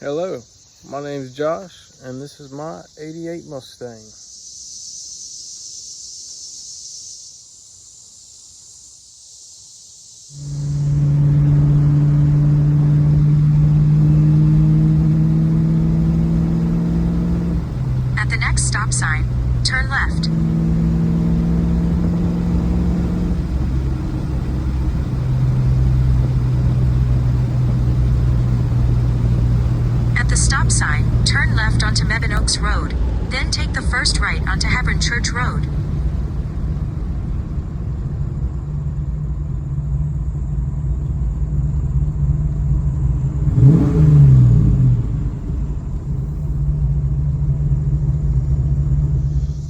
Hello, my name is Josh, and this is my '88 Mustang. At the next stop sign, turn left. At the stop sign, turn left onto Mebane Oaks Road, then take the first right onto Hebron Church Road.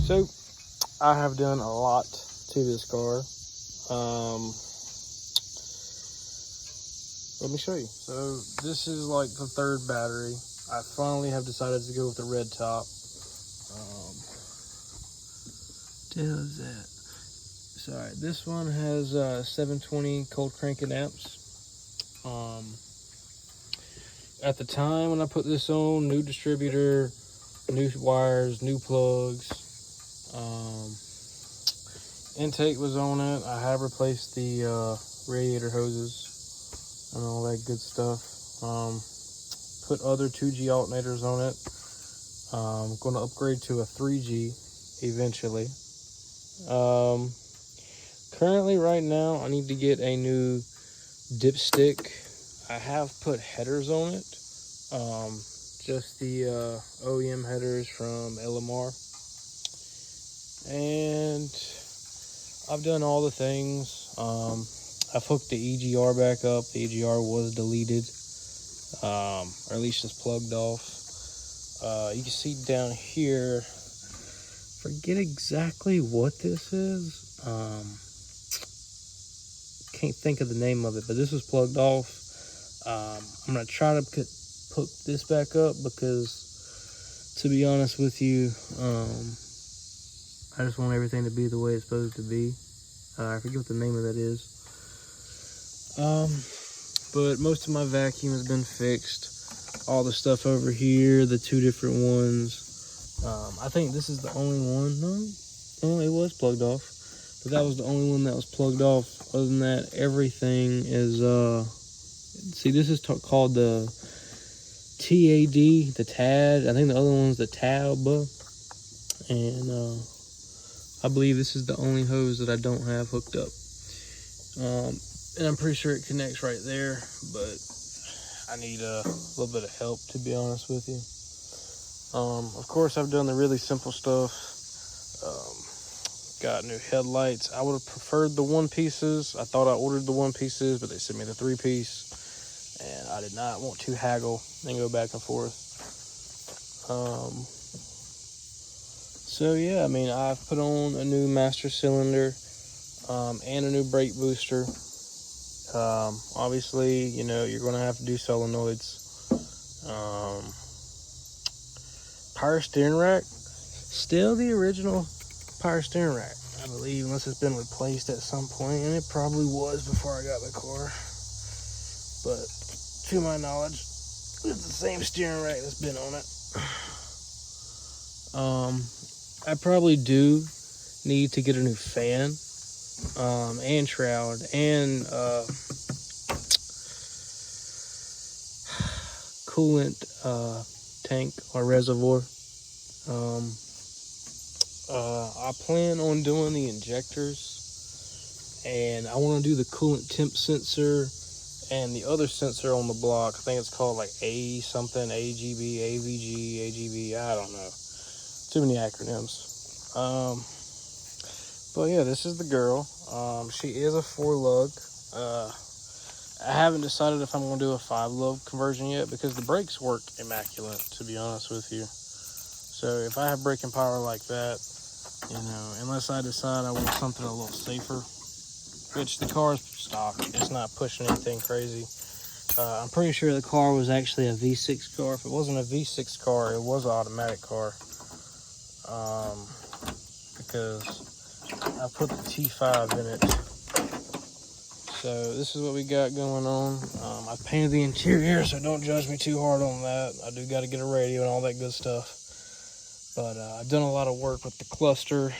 So, I have done a lot to this car. Let me show you. So, this is like the third battery. I finally have decided to go with the red top. What the hell is that? Sorry, this one has 720 cold cranking amps. At the time when I put this on, new distributor, new wires, new plugs. Intake was on it. I have replaced the radiator hoses and all that good stuff. Put other 2G alternators on it. I'm going to upgrade to a 3G eventually. Currently right now I need to get a new dipstick. I have put headers on it. Just the OEM headers from LMR. And I've done all the things. I've hooked the EGR back up. The EGR was deleted, or at least just plugged off. You can see down here, forget exactly what this is. Can't think of the name of it, but this was plugged off. I'm gonna try to put this back up because, to be honest with you, I just want everything to be the way it's supposed to be. I forget what the name of that is. But most of my vacuum has been fixed. All the stuff over here, the two different ones. I think this is the only one. No, it was plugged off. But that was the only one that was plugged off. Other than that, everything is, see, this is called the TAD, the TAD. I think the other one's the TAB. And, I believe this is the only hose that I don't have hooked up. And I'm pretty sure it connects right there, but I need a little bit of help, to be honest with you. Of course, I've done the really simple stuff. Got new headlights. I would have preferred the one pieces. I thought I ordered the one pieces, but they sent me the 3-piece, and I did not want to haggle and go back and forth. So yeah, I mean, I've put on a new master cylinder and a new brake booster. Obviously, you know, you're going to have to do solenoids. Power steering rack, still the original power steering rack, I believe, unless it's been replaced at some point, and it probably was before I got the car. But to my knowledge, it's the same steering rack that's been on it. I probably do need to get a new fan, and shroud, and coolant tank or reservoir. I plan on doing the injectors, and I want to do the coolant temp sensor and the other sensor on the block. I think it's called like A something, AGB, AVG, AGB, I don't know. Too many acronyms. But yeah, this is the girl. She is a 4-lug. I haven't decided if I'm going to do a 5-lug conversion yet because the brakes work immaculate, to be honest with you. So if I have braking power like that, you know, unless I decide I want something a little safer, which the car's stock, it's not pushing anything crazy. I'm pretty sure the car was actually a V6 car. If it wasn't a V6 car, it was an automatic car. Because I put the T5 in it. So this is what we got going on. I painted the interior, so don't judge me too hard on that. I do got to get a radio and all that good stuff. But I've done a lot of work with the cluster,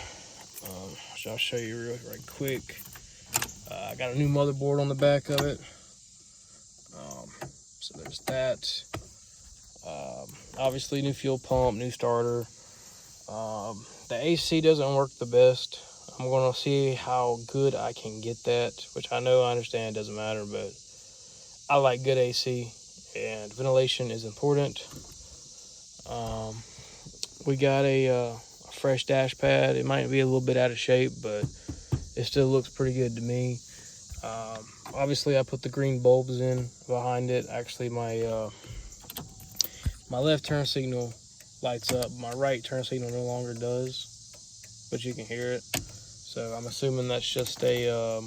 which I'll show you right quick. I got a new motherboard on the back of it. So there's that. Obviously, new fuel pump, new starter. The AC doesn't work the best. I'm going to see how good I can get that, which I understand it doesn't matter, but I like good AC, and ventilation is important. We got a fresh dash pad. It might be a little bit out of shape, but it still looks pretty good to me. Obviously, I put the green bulbs in behind it. Actually, my left turn signal lights up. My right turn signal no longer does, but you can hear it. So I'm assuming that's just a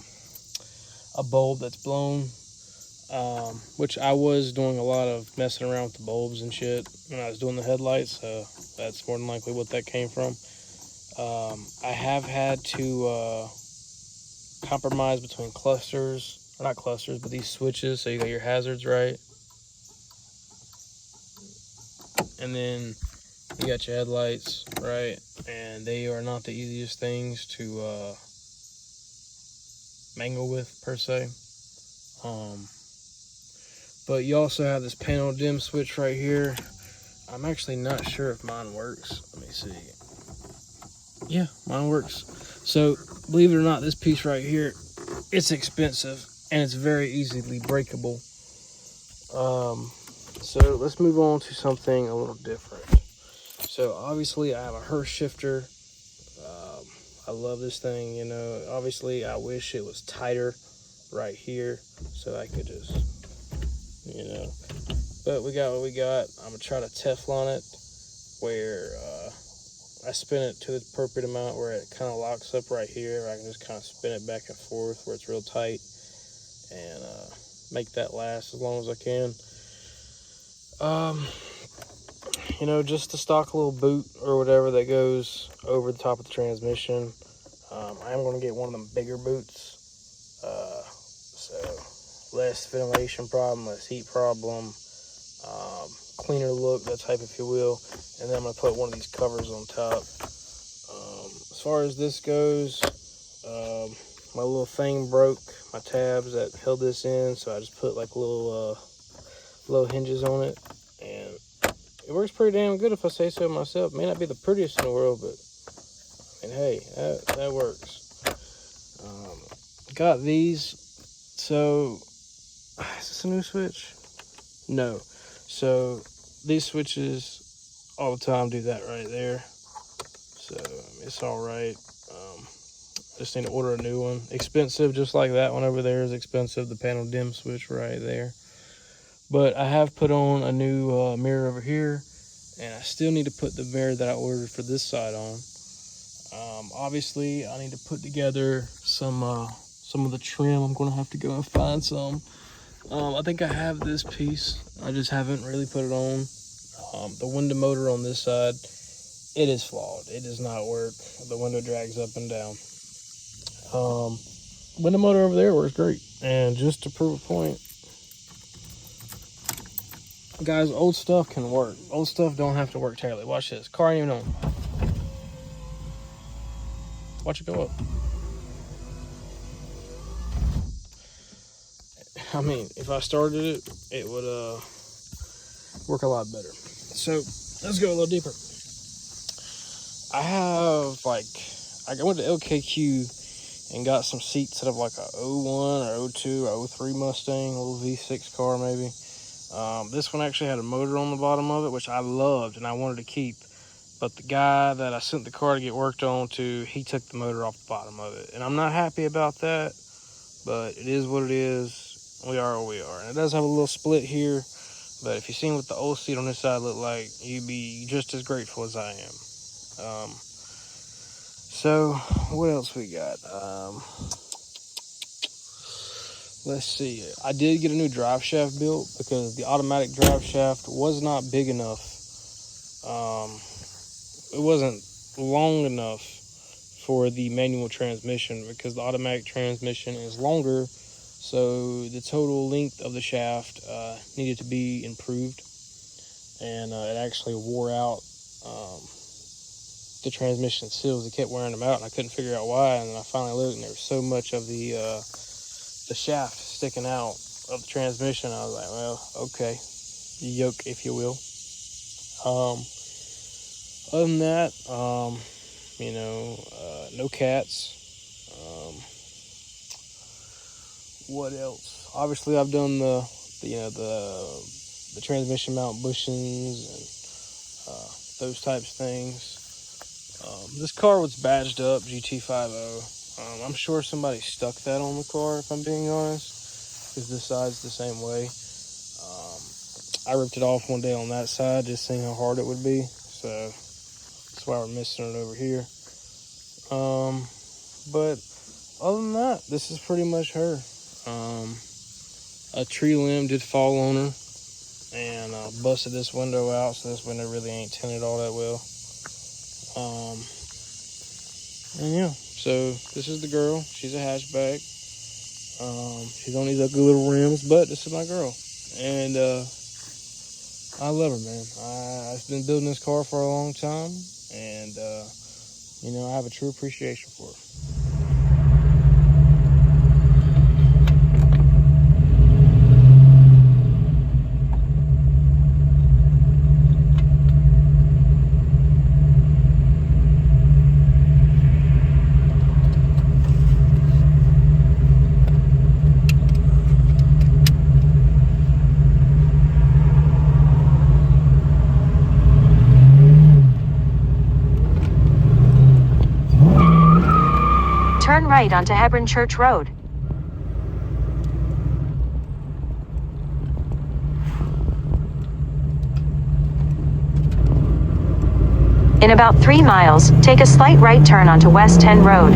bulb that's blown. Which I was doing a lot of messing around with the bulbs and shit when I was doing the headlights, so that's more than likely what that came from. I have had to compromise between clusters, or not clusters, but these switches, so you got your hazards right, and then you got your headlights right, and they are not the easiest things to mangle with per se. But you also have this panel dim switch right here. I'm actually not sure if mine works. Let me see. Yeah, mine works. So, believe it or not, this piece right here, it's expensive and it's very easily breakable. So let's move on to something a little different. So obviously I have a Hurst shifter. I love this thing, you know. Obviously I wish it was tighter right here so I could just, you know, but we got what we got. I'm gonna try to Teflon it where I spin it to the appropriate amount where it kind of locks up right here. I can just kind of spin it back and forth where it's real tight and make that last as long as I can. You know, just the stock little boot or whatever that goes over the top of the transmission. I am going to get one of them bigger boots, so less ventilation problem, less heat problem, cleaner look, that type if you will. And then I'm going to put one of these covers on top. As far as this goes, my little thing broke, my tabs that held this in, so I just put like little hinges on it, and it works pretty damn good if I say so myself. May not be the prettiest in the world, but I mean, hey, that works. Got these. So, is this a new switch? No. So, these switches all the time do that right there. So, it's all right. Just need to order a new one. Expensive, just like that one over there is expensive. The panel dim switch right there. But I have put on a new mirror over here, and I still need to put the mirror that I ordered for this side on. Obviously, I need to put together some of the trim. I'm going to have to go and find some. I think I have this piece. I just haven't really put it on. The window motor on this side, it is flawed. It does not work. The window drags up and down. Window motor over there works great. And just to prove a point, guys, old stuff can work. Old stuff don't have to work terribly. Watch this. Car ain't even on. Watch it go up. I mean, if I started it, it would work a lot better. So let's go a little deeper. I have I went to LKQ and got some seats out of like a 01 or 02 or 03 Mustang, a little V6 car maybe. This one actually had a motor on the bottom of it, which I loved and I wanted to keep. But the guy that I sent the car to get worked on to, he took the motor off the bottom of it. And I'm not happy about that, but it is what it is. We are what we are. And it does have a little split here, but if you've seen what the old seat on this side looked like, you'd be just as grateful as I am. So, what else we got? Let's see. I did get a new drive shaft built because the automatic drive shaft was not big enough. It wasn't long enough for the manual transmission because the automatic transmission is longer, So the total length of the shaft needed to be improved, and it actually wore out the transmission seals. It kept wearing them out, and I couldn't figure out why. And then I finally looked, and there was so much of the shaft sticking out of the transmission. I was like, well, okay, yoke, if you will. Other than that, no cats. What else? Obviously, I've done the transmission mount bushings and those types of things. This car was badged up GT50. I'm sure somebody stuck that on the car, if I'm being honest, because this side's the same way. I ripped it off one day on that side, just seeing how hard it would be. So that's why we're missing it over here. But other than that, this is pretty much her. A tree limb did fall on her and busted this window out, so this window really ain't tinted all that well. And yeah, so this is the girl. She's a hatchback. She's on these ugly little rims, but this is my girl. And I love her, man. I've been building this car for a long time, and I have a true appreciation for her. Turn right onto Hebron Church Road. In about 3 miles, take a slight right turn onto West 10 Road.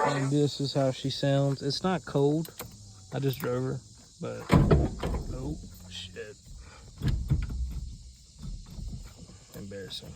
And this is how she sounds. It's not cold. I just drove her, but oh shit, embarrassing.